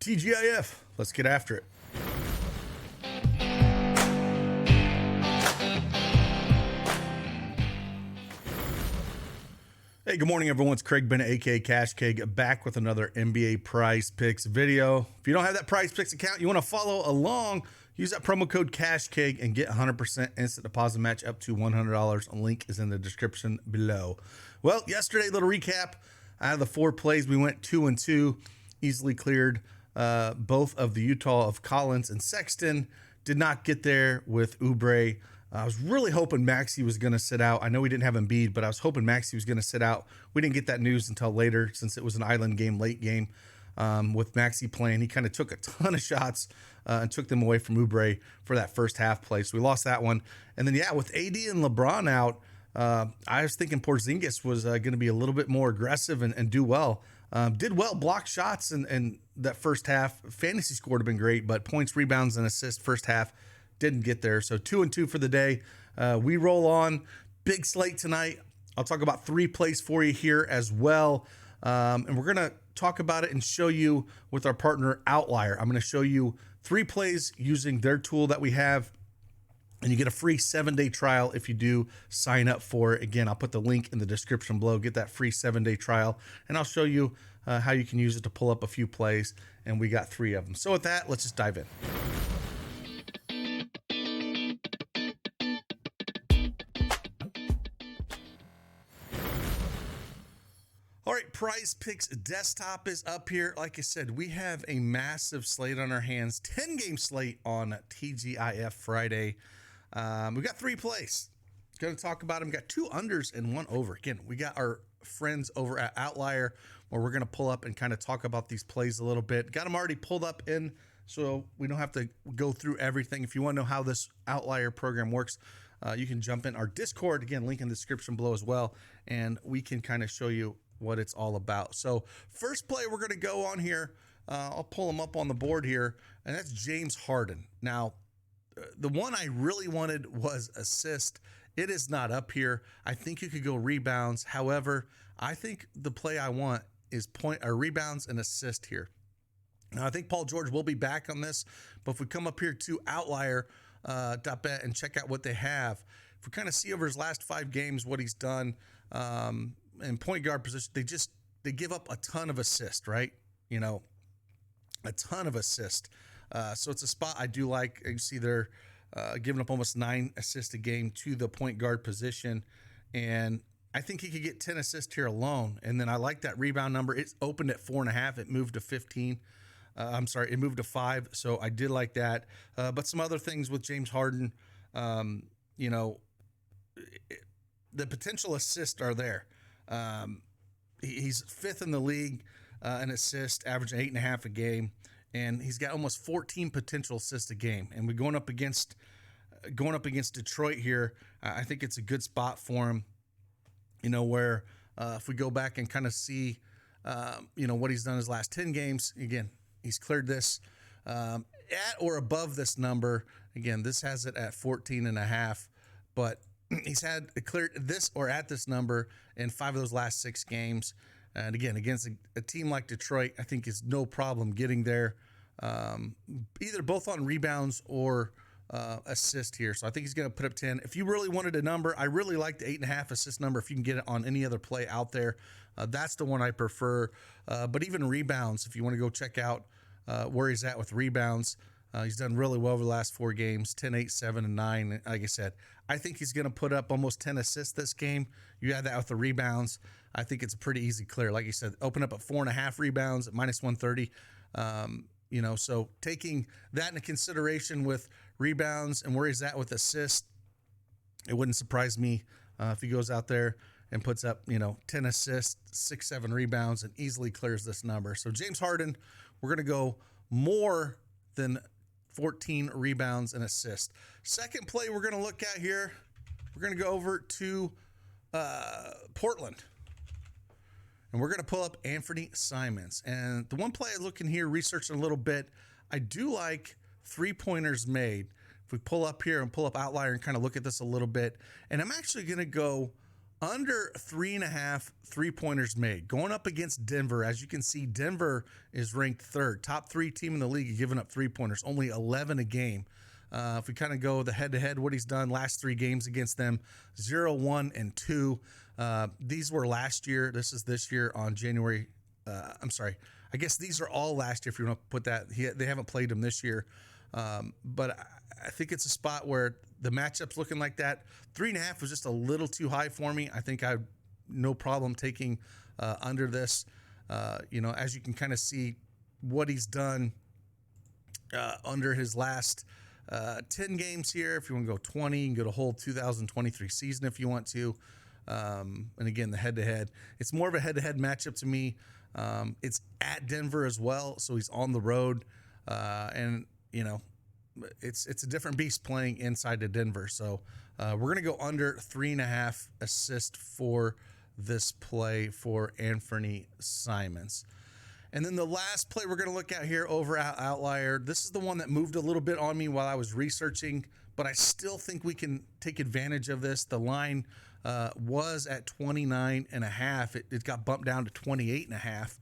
TGIF, let's get after it. Hey, good morning, everyone. It's Craig Bennett, aka Cash Keg, back with another NBA PrizePicks video. If you don't have that PrizePicks account, you want to follow along, use that promo code CashKeg and get 100% instant deposit match up to $100. A link is in the description below. Well, yesterday, little recap. Out of the 4 plays, we went 2-2, easily cleared both of the Utah of Collins and Sexton. Did not get there with Oubre. I was really hoping Maxey was going to sit out. I know we didn't have Embiid, but I was hoping Maxey was going to sit out. We didn't get that news until later since it was an island game, late game. With Maxey playing, he kind of took a ton of shots and took them away from Oubre for that first half play. So we lost that one. And then, yeah, with AD and LeBron out, I was thinking Porzingis was going to be a little bit more aggressive and do well. Did well, blocked shots in that first half. Fantasy score would have been great, but points, rebounds, and assists first half didn't get there. So 2-2 for the day. We roll on. Big slate tonight. I'll talk about 3 plays for you here as well. And we're going to talk about it and show you with our partner Outlier. I'm going to show you 3 plays using their tool that we have. And you get a free 7-day trial if you do sign up for it. Again, I'll put the link in the description below. Get that free 7-day trial. And I'll show you how you can use it to pull up a few plays. And we got 3 of them. So with that, let's just dive in. All right, PrizePicks desktop is up here. Like I said, we have a massive slate on our hands. 10-game slate on TGIF Friday. We got 3 plays. Going to talk about them. We got 2 unders and 1 over. Again, we got our friends over at Outlier where we're going to pull up and kind of talk about these plays a little bit. Got them already pulled up in, so we don't have to go through everything. If you want to know how this Outlier program works, you can jump in our Discord. Again, link in the description below as well, and we can kind of show you what it's all about. So first play we're going to go on here, I'll pull them up on the board here, and that's James Harden. Now, the one I really wanted was assist. It is not up here. I think you could go rebounds. However, I think the play I want is rebounds and assist here. Now, I think Paul George will be back on this, but if we come up here to Outlier.bet and check out what they have, if we kind of see over his last 5 games what he's done, in point guard position, they give up a ton of assists, right? You know, a ton of assists. So it's a spot I do like. You see they're giving up almost 9 assists a game to the point guard position. And I think he could get 10 assists here alone. And then I like that rebound number. It's opened at 4.5. It moved to 15. It moved to 5. So I did like that. But some other things with James Harden, the potential assists are there. He's 5th in the league in assists, averaging 8.5 a game, and he's got almost 14 potential assists a game. And we're going up against Detroit here. I think it's a good spot for him. Where if we go back and kind of see, what he's done his last 10 games. Again, he's cleared this at or above this number. Again, this has it at 14.5, but he's had cleared this or at this number in 5 of those last 6 games. And again, against a team like Detroit, I think is no problem getting there, either both on rebounds or assist here. So I think he's going to put up 10. If you really wanted a number, I really like the 8.5 assist number. If you can get it on any other play out there, that's the one I prefer. But even rebounds, if you want to go check out where he's at with rebounds, he's done really well over the last 4 games, 10, 8, 7, and 9. Like I said, I think he's going to put up almost 10 assists this game. You add that with the rebounds, I think it's a pretty easy clear. Like you said, open up at 4.5 rebounds at minus 130. So taking that into consideration with rebounds and where he's at with assists, it wouldn't surprise me if he goes out there and puts up, 10 assists, 6, 7 rebounds, and easily clears this number. So James Harden, we're going to go more than 14 rebounds and assists. Second play we're going to look at here, we're going to go over to Portland. And we're going to pull up Anthony Simons. And the one play I look in here, researching a little bit, I do like 3-pointers made. If we pull up here and pull up Outlier and kind of look at this a little bit, and I'm actually going to go Under 3.5 3-pointers made. Going up against Denver. As you can see, Denver is ranked third. Top 3 team in the league giving up 3-pointers. Only 11 a game. If we kind of go the head-to-head, what he's done last 3 games against them, 0, 1, and 2. These were last year. This is this year on January. I'm sorry. I guess these are all last year if you want to put that. They haven't played him this year. But I think it's a spot where the matchup's looking like that. 3.5 was just a little too high for me. I think I have no problem taking under this. As you can kind of see what he's done under his last 10 games here. If you want to go 20, you can go to whole 2023 season if you want to. And again, the head-to-head. It's more of a head-to-head matchup to me. It's at Denver as well, so he's on the road. It's a different beast playing inside of Denver. So we're going to go under 3.5 assists for this play for Anthony Simons. And then the last play we're going to look at here over at Outlier. This is the one that moved a little bit on me while I was researching, but I still think we can take advantage of this. The line was at 29.5. It got bumped down to 28.5.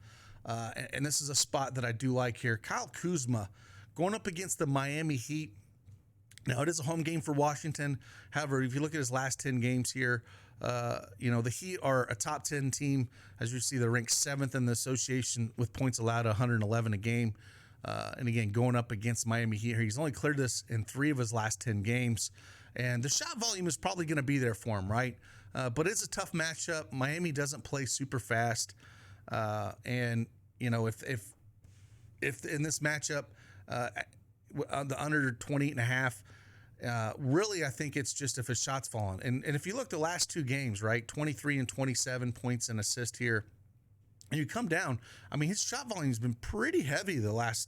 And this is a spot that I do like here. Kyle Kuzma going up against the Miami Heat. Now, it is a home game for Washington. However, if you look at his last 10 games here, the Heat are a top 10 team. As you see, they're ranked 7th in the association with points allowed, 111 a game. And again, going up against Miami Heat here, he's only cleared this in 3 of his last 10 games. And the shot volume is probably going to be there for him, right? But it's a tough matchup. Miami doesn't play super fast. If in this matchup, the under 28.5, really, I think it's just if his shot's falling. And if you look the last 2 games, right, 23 and 27 points and assist here, and you come down, I mean, his shot volume has been pretty heavy the last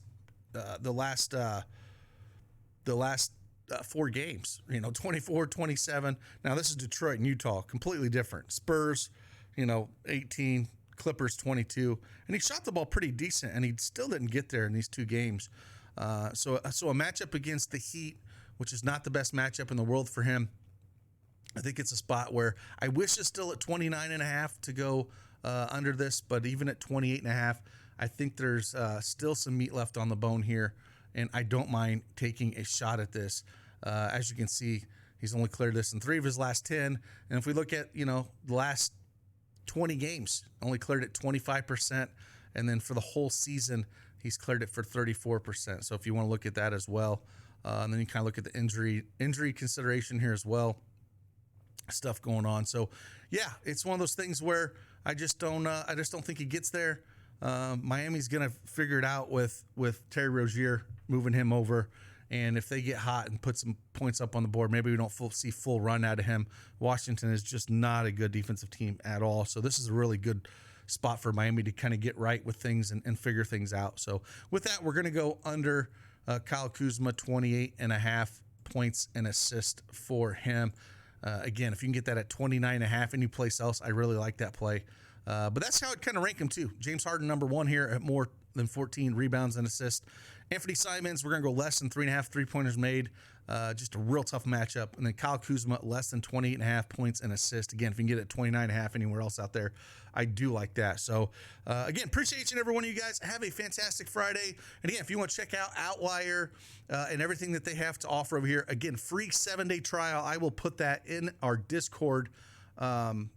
4 games, 24, 27. Now, this is Detroit and Utah, completely different. Spurs, 18, Clippers 22, and he shot the ball pretty decent, and he still didn't get there in these 2 games. So a matchup against the Heat, which is not the best matchup in the world for him. I think it's a spot where I wish it's still at 29.5 to go under this, but even at 28.5, I think there's still some meat left on the bone here, and I don't mind taking a shot at this. As you can see, he's only cleared this in 3 of his last 10, and if we look at the last 20 games, only cleared it 25%, and then for the whole season, he's cleared it for 34%. So if you want to look at that as well, and then you kind of look at the injury consideration here as well, stuff going on. So yeah, it's one of those things where I just don't think he gets there. Miami's gonna figure it out with Terry Rozier moving him over. And if they get hot and put some points up on the board, maybe we don't see full run out of him. Washington is just not a good defensive team at all. So this is a really good spot for Miami to kind of get right with things and figure things out. So with that, we're going to go under Kyle Kuzma, 28.5 points and assist for him. Again, if you can get that at 29.5 any place else, I really like that play. But that's how I'd kind of rank him too. James Harden, number 1 here at more than 14 rebounds and assists. Anthony Simons, we're going to go less than 3.5 3-pointers made. Just a real tough matchup. And then Kyle Kuzma, less than 28.5 points and assists. Again, if you can get it at 29.5 anywhere else out there, I do like that. So, again, appreciate each and every one of you guys. Have a fantastic Friday. And again, if you want to check out Outlier and everything that they have to offer over here, again, free 7-day trial. I will put that in our Discord. In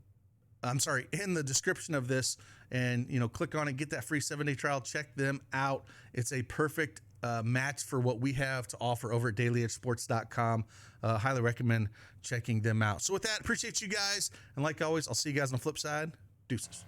the description of this, and click on it, get that free 7-day trial, check them out. It's a perfect match for what we have to offer over at dailyedgesports.com. Highly recommend checking them out. So with that, appreciate you guys, and like always, I'll see you guys on the flip side. Deuces.